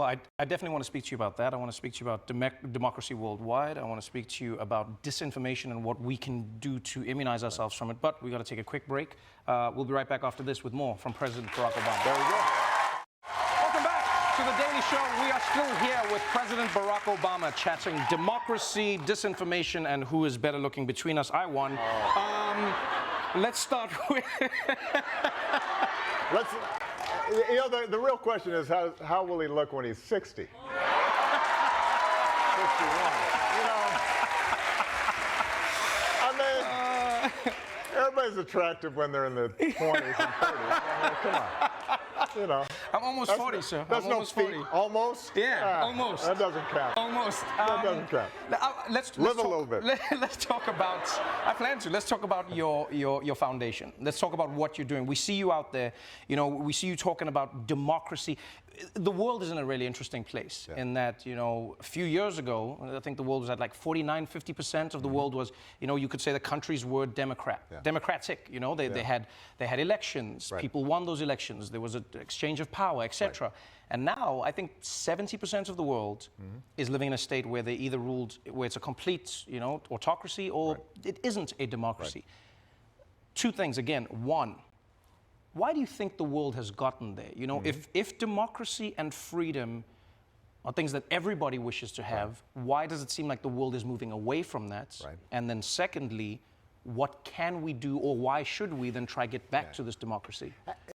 Well, I definitely want to speak to you about that. I want to speak to you about democracy worldwide. I want to speak to you about disinformation and what we can do to immunize ourselves from it. But we've got to take a quick break. We'll be right back after this with more from President Barack Obama. There we go. Welcome back to The Daily Show. We are still here with President Barack Obama chatting democracy, disinformation, and who is better looking between us. I won. Let's start with... The real question is how will he look when he's 60? 61. I mean, everybody's attractive when they're in their 20s and 30s. I mean, come on. I'm almost 40, sir. That's I'm almost no 40. Almost? Yeah, almost. That doesn't count. Almost. That doesn't count. Let's Live talk, a little bit. Let's talk about, I plan to, let's talk about your foundation. Let's talk about what you're doing. We see you out there, we see you talking about democracy. The world is in a really interesting place in that, a few years ago, I think the world was at like 49, 50% of the world was, you could say the countries were democratic, they had elections, people won those elections, there was an exchange of power, etc. Right. And now I think 70% of the world is living in a state where they either ruled, where it's a complete, autocracy or it isn't a democracy. Right. Two things, again. One, why do you think the world has gotten there? If democracy and freedom are things that everybody wishes to have, why does it seem like the world is moving away from that? Right. And then secondly, what can we do, or why should we then try to get back to this democracy?